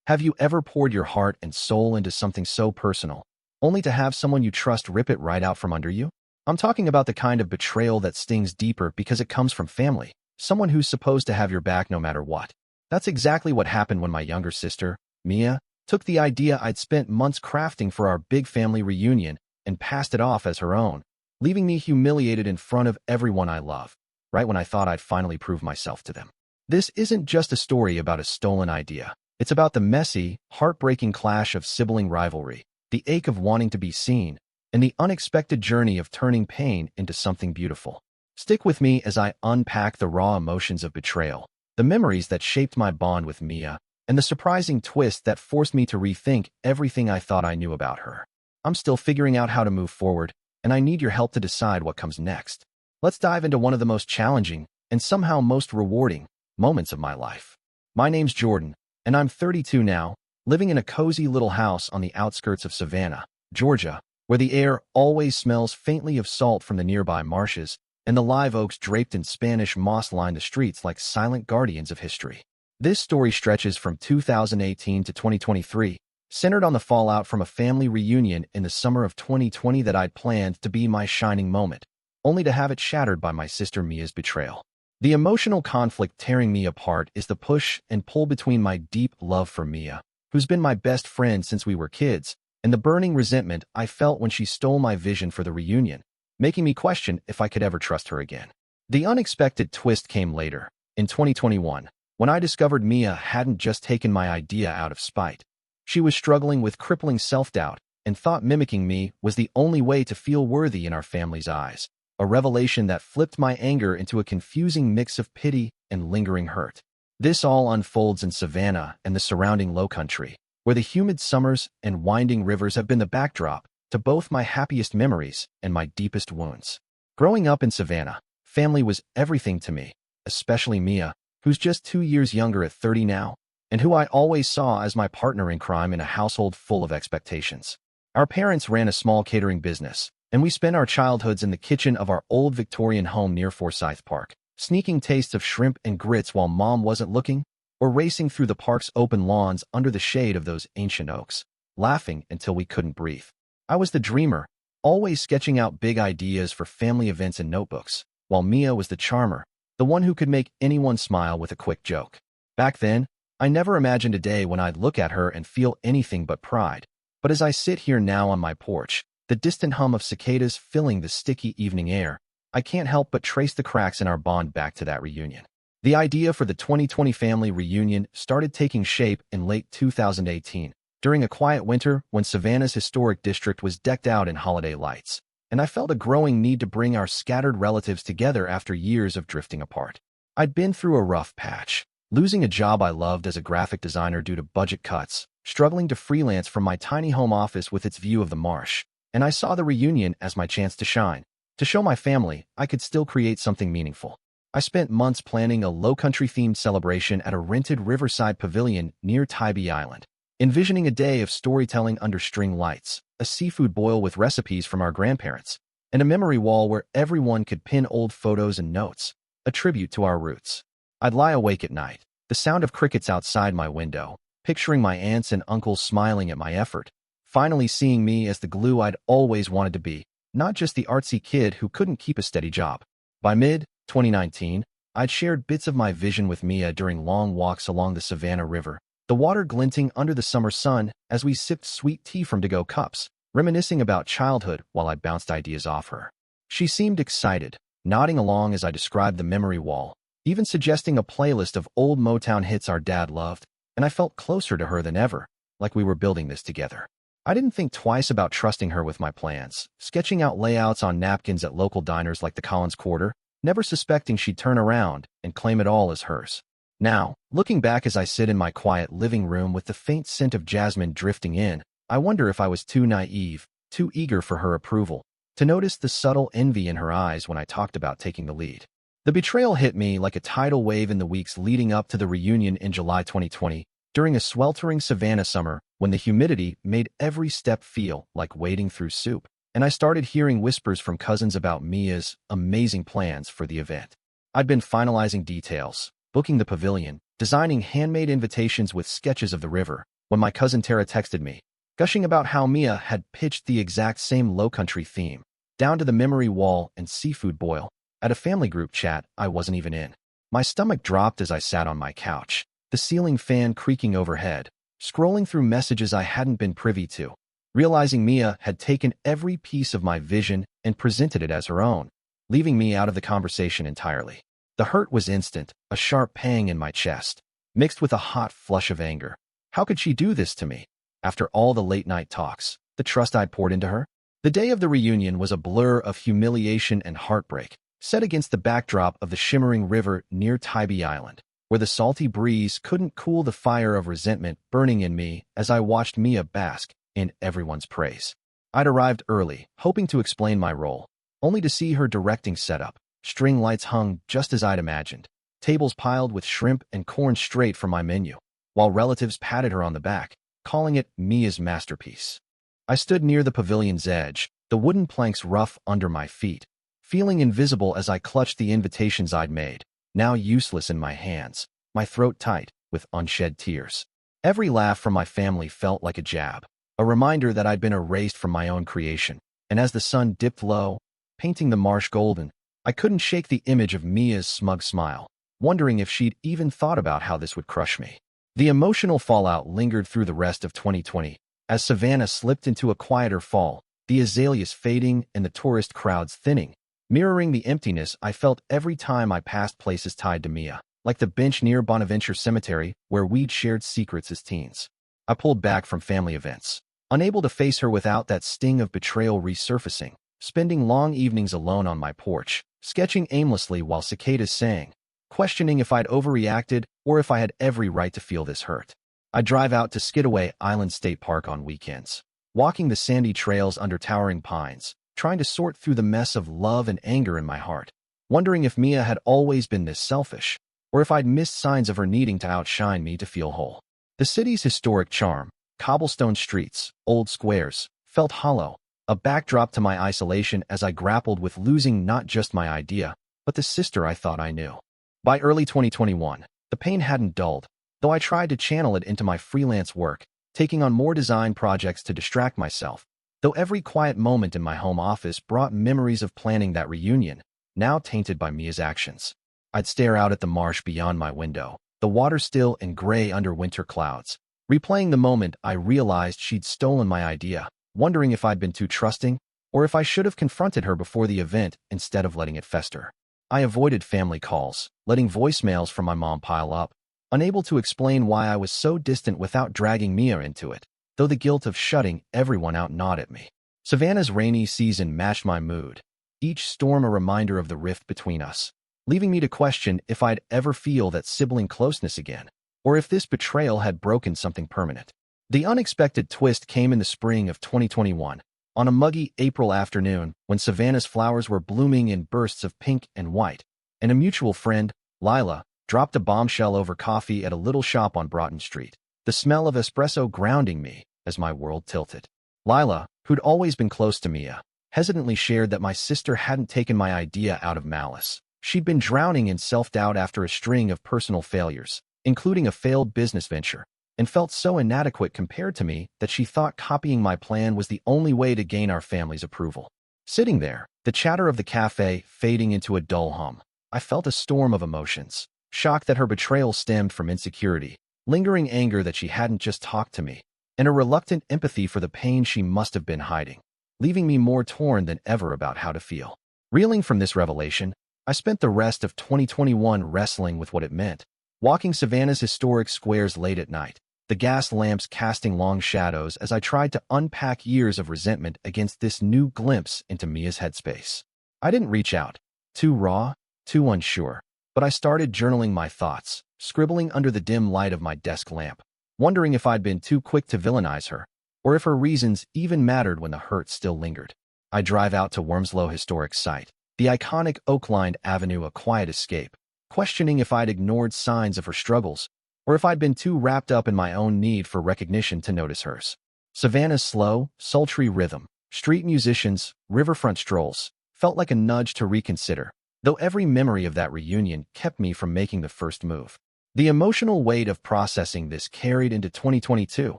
Have you ever poured your heart and soul into something so personal, only to have someone you trust rip it right out from under you? I'm talking about the kind of betrayal that stings deeper because it comes from family, someone who's supposed to have your back no matter what. That's exactly what happened when my younger sister, Mia, took the idea I'd spent months crafting for our big family reunion and passed it off as her own, leaving me humiliated in front of everyone I love, right when I thought I'd finally prove myself to them. This isn't just a story about a stolen idea. It's about the messy, heartbreaking clash of sibling rivalry, the ache of wanting to be seen, and the unexpected journey of turning pain into something beautiful. Stick with me as I unpack the raw emotions of betrayal, the memories that shaped my bond with Mia, and the surprising twist that forced me to rethink everything I thought I knew about her. I'm still figuring out how to move forward, and I need your help to decide what comes next. Let's dive into one of the most challenging, and somehow most rewarding, moments of my life. My name's Jordan, and I'm 32 now, living in a cozy little house on the outskirts of Savannah, Georgia, where the air always smells faintly of salt from the nearby marshes, and the live oaks draped in Spanish moss line the streets like silent guardians of history. This story stretches from 2018 to 2023, centered on the fallout from a family reunion in the summer of 2020 that I'd planned to be my shining moment, only to have it shattered by my sister Mia's betrayal. The emotional conflict tearing me apart is the push and pull between my deep love for Mia, who's been my best friend since we were kids, and the burning resentment I felt when she stole my vision for the reunion, making me question if I could ever trust her again. The unexpected twist came later, in 2021, when I discovered Mia hadn't just taken my idea out of spite. She was struggling with crippling self-doubt and thought mimicking me was the only way to feel worthy in our family's eyes, a revelation that flipped my anger into a confusing mix of pity and lingering hurt. This all unfolds in Savannah and the surrounding lowcountry, where the humid summers and winding rivers have been the backdrop to both my happiest memories and my deepest wounds. Growing up in Savannah, family was everything to me, especially Mia, who's just 2 years younger at 30 now, and who I always saw as my partner in crime in a household full of expectations. Our parents ran a small catering business, and we spent our childhoods in the kitchen of our old Victorian home near Forsyth Park, sneaking tastes of shrimp and grits while Mom wasn't looking, or racing through the park's open lawns under the shade of those ancient oaks, laughing until we couldn't breathe. I was the dreamer, always sketching out big ideas for family events in notebooks, while Mia was the charmer, the one who could make anyone smile with a quick joke. Back then, I never imagined a day when I'd look at her and feel anything but pride. But as I sit here now on my porch, the distant hum of cicadas filling the sticky evening air, I can't help but trace the cracks in our bond back to that reunion. The idea for the 2020 family reunion started taking shape in late 2018, during a quiet winter when Savannah's historic district was decked out in holiday lights, and I felt a growing need to bring our scattered relatives together after years of drifting apart. I'd been through a rough patch, losing a job I loved as a graphic designer due to budget cuts, struggling to freelance from my tiny home office with its view of the marsh, and I saw the reunion as my chance to shine, to show my family I could still create something meaningful. I spent months planning a low-country-themed celebration at a rented riverside pavilion near Tybee Island, envisioning a day of storytelling under string lights, a seafood boil with recipes from our grandparents, and a memory wall where everyone could pin old photos and notes, a tribute to our roots. I'd lie awake at night, the sound of crickets outside my window, picturing my aunts and uncles smiling at my effort, finally seeing me as the glue I'd always wanted to be, not just the artsy kid who couldn't keep a steady job. By mid-2019, I'd shared bits of my vision with Mia during long walks along the Savannah River, the water glinting under the summer sun as we sipped sweet tea from to-go cups, reminiscing about childhood while I bounced ideas off her. She seemed excited, nodding along as I described the memory wall, even suggesting a playlist of old Motown hits our dad loved, and I felt closer to her than ever, like we were building this together. I didn't think twice about trusting her with my plans, sketching out layouts on napkins at local diners like the Collins Quarter, never suspecting she'd turn around and claim it all as hers. Now, looking back as I sit in my quiet living room with the faint scent of jasmine drifting in, I wonder if I was too naive, too eager for her approval, to notice the subtle envy in her eyes when I talked about taking the lead. The betrayal hit me like a tidal wave in the weeks leading up to the reunion in July 2020, during a sweltering Savannah summer when the humidity made every step feel like wading through soup, and I started hearing whispers from cousins about Mia's amazing plans for the event. I'd been finalizing details, booking the pavilion, designing handmade invitations with sketches of the river, when my cousin Tara texted me, gushing about how Mia had pitched the exact same Lowcountry theme, down to the memory wall and seafood boil, at a family group chat I wasn't even in. My stomach dropped as I sat on my couch, the ceiling fan creaking overhead, scrolling through messages I hadn't been privy to, realizing Mia had taken every piece of my vision and presented it as her own, leaving me out of the conversation entirely. The hurt was instant, a sharp pang in my chest, mixed with a hot flush of anger. How could she do this to me? After all the late-night talks, the trust I'd poured into her? The day of the reunion was a blur of humiliation and heartbreak, set against the backdrop of the shimmering river near Tybee Island, where the salty breeze couldn't cool the fire of resentment burning in me as I watched Mia bask in everyone's praise. I'd arrived early, hoping to explain my role, only to see her directing setup. String lights hung just as I'd imagined, tables piled with shrimp and corn straight from my menu, while relatives patted her on the back, calling it Mia's masterpiece. I stood near the pavilion's edge, the wooden planks rough under my feet, feeling invisible as I clutched the invitations I'd made, now useless in my hands, my throat tight with unshed tears. Every laugh from my family felt like a jab, a reminder that I'd been erased from my own creation, and as the sun dipped low, painting the marsh golden, I couldn't shake the image of Mia's smug smile, wondering if she'd even thought about how this would crush me. The emotional fallout lingered through the rest of 2020, as Savannah slipped into a quieter fall, the azaleas fading and the tourist crowds thinning, mirroring the emptiness I felt every time I passed places tied to Mia, like the bench near Bonaventure Cemetery where we'd shared secrets as teens. I pulled back from family events, unable to face her without that sting of betrayal resurfacing, spending long evenings alone on my porch, sketching aimlessly while cicadas sang, questioning if I'd overreacted or if I had every right to feel this hurt. I'd drive out to Skidaway Island State Park on weekends, walking the sandy trails under towering pines, trying to sort through the mess of love and anger in my heart, wondering if Mia had always been this selfish, or if I'd missed signs of her needing to outshine me to feel whole. The city's historic charm, cobblestone streets, old squares, felt hollow, a backdrop to my isolation as I grappled with losing not just my idea, but the sister I thought I knew. By early 2021, the pain hadn't dulled, though I tried to channel it into my freelance work, taking on more design projects to distract myself, though every quiet moment in my home office brought memories of planning that reunion, now tainted by Mia's actions. I'd stare out at the marsh beyond my window, the water still and gray under winter clouds, replaying the moment I realized she'd stolen my idea, wondering if I'd been too trusting, or if I should have confronted her before the event instead of letting it fester. I avoided family calls, letting voicemails from my mom pile up, unable to explain why I was so distant without dragging Mia into it, though the guilt of shutting everyone out gnawed at me. Savannah's rainy season matched my mood, each storm a reminder of the rift between us, leaving me to question if I'd ever feel that sibling closeness again, or if this betrayal had broken something permanent. The unexpected twist came in the spring of 2021, on a muggy April afternoon when Savannah's flowers were blooming in bursts of pink and white, and a mutual friend, Lila, dropped a bombshell over coffee at a little shop on Broughton Street, the smell of espresso grounding me as my world tilted. Lila, who'd always been close to Mia, hesitantly shared that my sister hadn't taken my idea out of malice. She'd been drowning in self-doubt after a string of personal failures, including a failed business venture, and felt so inadequate compared to me that she thought copying my plan was the only way to gain our family's approval. Sitting there, the chatter of the cafe fading into a dull hum, I felt a storm of emotions. Shock that her betrayal stemmed from insecurity, lingering anger that she hadn't just talked to me, and a reluctant empathy for the pain she must have been hiding, leaving me more torn than ever about how to feel. Reeling from this revelation, I spent the rest of 2021 wrestling with what it meant, walking Savannah's historic squares late at night, the gas lamps casting long shadows as I tried to unpack years of resentment against this new glimpse into Mia's headspace. I didn't reach out, too raw, too unsure, but I started journaling my thoughts, scribbling under the dim light of my desk lamp, wondering if I'd been too quick to villainize her, or if her reasons even mattered when the hurt still lingered. I drive out to Wormslow Historic Site, the iconic oak-lined avenue a quiet escape, questioning if I'd ignored signs of her struggles, or if I'd been too wrapped up in my own need for recognition to notice hers. Savannah's slow, sultry rhythm, street musicians, riverfront strolls, felt like a nudge to reconsider, though every memory of that reunion kept me from making the first move. The emotional weight of processing this carried into 2022,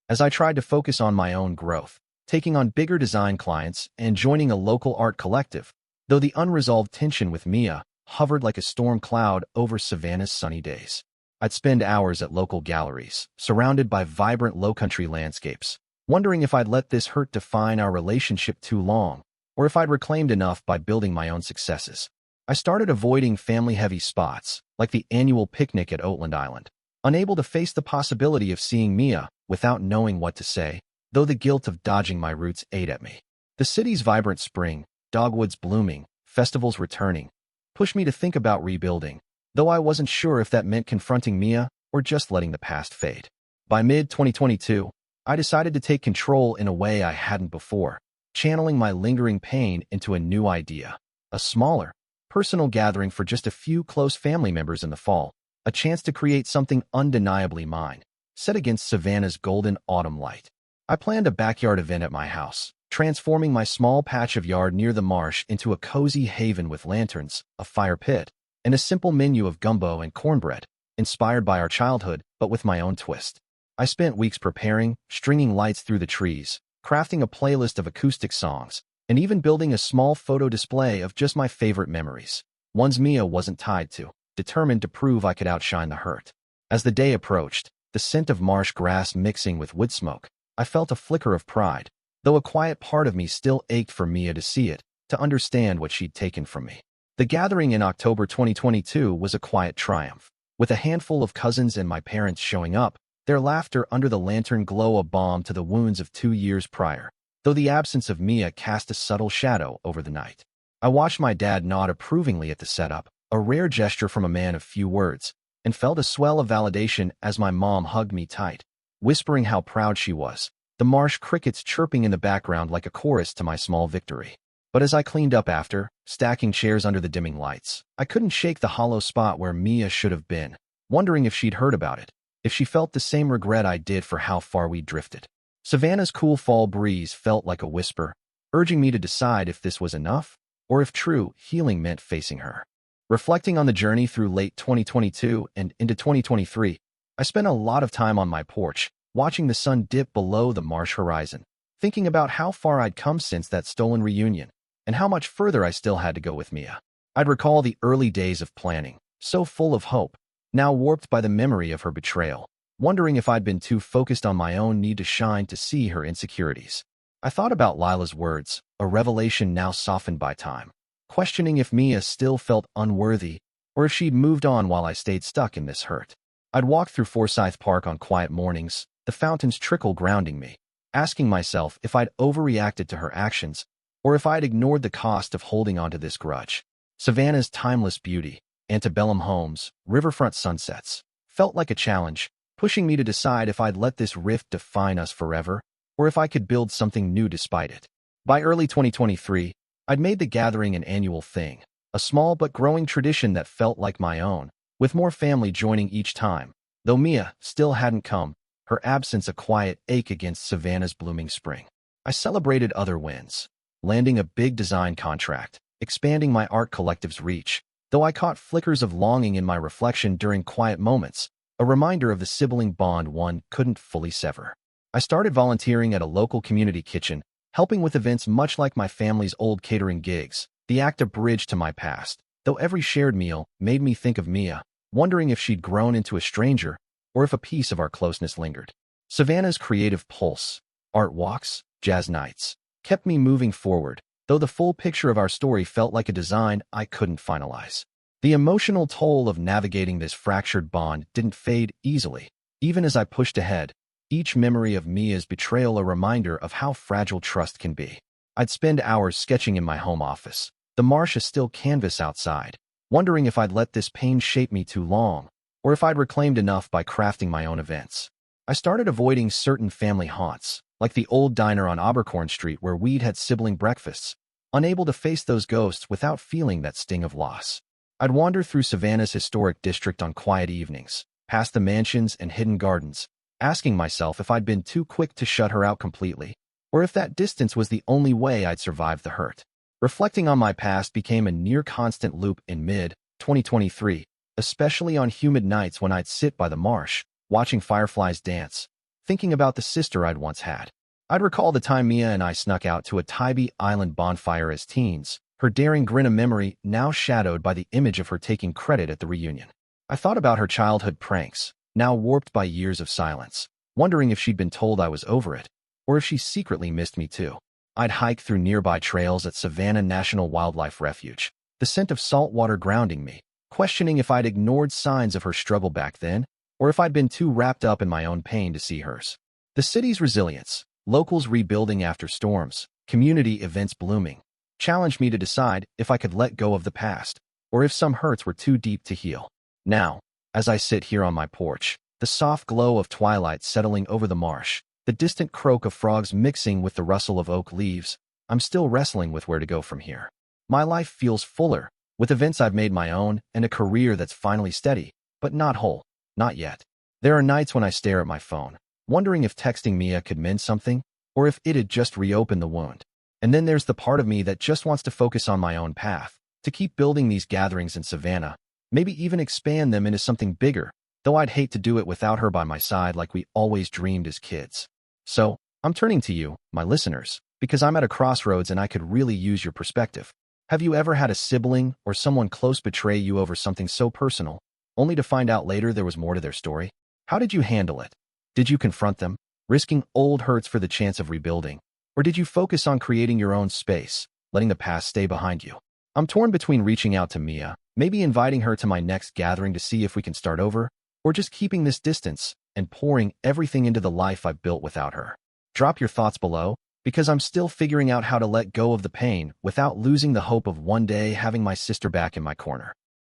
as I tried to focus on my own growth, taking on bigger design clients and joining a local art collective, though the unresolved tension with Mia hovered like a storm cloud over Savannah's sunny days. I'd spend hours at local galleries, surrounded by vibrant low-country landscapes, wondering if I'd let this hurt define our relationship too long, or if I'd reclaimed enough by building my own successes. I started avoiding family-heavy spots, like the annual picnic at Oatland Island, unable to face the possibility of seeing Mia without knowing what to say, though the guilt of dodging my roots ate at me. The city's vibrant spring, dogwoods blooming, festivals returning, pushed me to think about rebuilding, though I wasn't sure if that meant confronting Mia or just letting the past fade. By mid-2022, I decided to take control in a way I hadn't before, channeling my lingering pain into a new idea. A smaller, personal gathering for just a few close family members in the fall, a chance to create something undeniably mine, set against Savannah's golden autumn light. I planned a backyard event at my house, transforming my small patch of yard near the marsh into a cozy haven with lanterns, a fire pit, and a simple menu of gumbo and cornbread, inspired by our childhood, but with my own twist. I spent weeks preparing, stringing lights through the trees, crafting a playlist of acoustic songs, and even building a small photo display of just my favorite memories, ones Mia wasn't tied to, determined to prove I could outshine the hurt. As the day approached, the scent of marsh grass mixing with wood smoke, I felt a flicker of pride, though a quiet part of me still ached for Mia to see it, to understand what she'd taken from me. The gathering in October 2022 was a quiet triumph, with a handful of cousins and my parents showing up, their laughter under the lantern glow a balm to the wounds of 2 years prior, though the absence of Mia cast a subtle shadow over the night. I watched my dad nod approvingly at the setup, a rare gesture from a man of few words, and felt a swell of validation as my mom hugged me tight, whispering how proud she was, the marsh crickets chirping in the background like a chorus to my small victory. But as I cleaned up after, stacking chairs under the dimming lights, I couldn't shake the hollow spot where Mia should have been, wondering if she'd heard about it, if she felt the same regret I did for how far we'd drifted. Savannah's cool fall breeze felt like a whisper, urging me to decide if this was enough, or if true healing meant facing her. Reflecting on the journey through late 2022 and into 2023, I spent a lot of time on my porch, watching the sun dip below the marsh horizon, thinking about how far I'd come since that stolen reunion, and how much further I still had to go with Mia. I'd recall the early days of planning, so full of hope, now warped by the memory of her betrayal, wondering if I'd been too focused on my own need to shine to see her insecurities. I thought about Lila's words, a revelation now softened by time, questioning if Mia still felt unworthy, or if she'd moved on while I stayed stuck in this hurt. I'd walk through Forsyth Park on quiet mornings, the fountain's trickle grounding me, asking myself if I'd overreacted to her actions, or if I'd ignored the cost of holding onto this grudge. Savannah's timeless beauty, antebellum homes, riverfront sunsets, felt like a challenge, pushing me to decide if I'd let this rift define us forever, or if I could build something new despite it. By early 2023, I'd made the gathering an annual thing, a small but growing tradition that felt like my own, with more family joining each time. Though Mia still hadn't come, her absence a quiet ache against Savannah's blooming spring. I celebrated other wins, landing a big design contract, expanding my art collective's reach, though I caught flickers of longing in my reflection during quiet moments, a reminder of the sibling bond one couldn't fully sever. I started volunteering at a local community kitchen, helping with events much like my family's old catering gigs, the act a bridge to my past, though every shared meal made me think of Mia, wondering if she'd grown into a stranger, or if a piece of our closeness lingered. Savannah's creative pulse, art walks, jazz nights, kept me moving forward, though the full picture of our story felt like a design I couldn't finalize. The emotional toll of navigating this fractured bond didn't fade easily. Even as I pushed ahead, each memory of Mia's betrayal a reminder of how fragile trust can be. I'd spend hours sketching in my home office, the marsh a still canvas outside, wondering if I'd let this pain shape me too long, or if I'd reclaimed enough by crafting my own events. I started avoiding certain family haunts, like the old diner on Abercorn Street where we'd had sibling breakfasts, unable to face those ghosts without feeling that sting of loss. I'd wander through Savannah's historic district on quiet evenings, past the mansions and hidden gardens, asking myself if I'd been too quick to shut her out completely, or if that distance was the only way I'd survive the hurt. Reflecting on my past became a near-constant loop in mid-2023, especially on humid nights when I'd sit by the marsh, watching fireflies dance, thinking about the sister I'd once had. I'd recall the time Mia and I snuck out to a Tybee Island bonfire as teens, her daring grin a memory now shadowed by the image of her taking credit at the reunion. I thought about her childhood pranks, now warped by years of silence, wondering if she'd been told I was over it, or if she secretly missed me too. I'd hike through nearby trails at Savannah National Wildlife Refuge, the scent of salt water grounding me, questioning if I'd ignored signs of her struggle back then, or if I'd been too wrapped up in my own pain to see hers. The city's resilience, locals rebuilding after storms, community events blooming, challenged me to decide if I could let go of the past, or if some hurts were too deep to heal. Now, as I sit here on my porch, the soft glow of twilight settling over the marsh, the distant croak of frogs mixing with the rustle of oak leaves, I'm still wrestling with where to go from here. My life feels fuller, with events I've made my own and a career that's finally steady, but not whole. Not yet. There are nights when I stare at my phone, wondering if texting Mia could mend something, or if it'd just reopen the wound. And then there's the part of me that just wants to focus on my own path, to keep building these gatherings in Savannah, maybe even expand them into something bigger, though I'd hate to do it without her by my side like we always dreamed as kids. So, I'm turning to you, my listeners, because I'm at a crossroads and I could really use your perspective. Have you ever had a sibling or someone close betray you over something so personal, only to find out later there was more to their story? How did you handle it? Did you confront them, risking old hurts for the chance of rebuilding? Or did you focus on creating your own space, letting the past stay behind you? I'm torn between reaching out to Mia, maybe inviting her to my next gathering to see if we can start over, or just keeping this distance and pouring everything into the life I've built without her. Drop your thoughts below, because I'm still figuring out how to let go of the pain without losing the hope of one day having my sister back in my corner.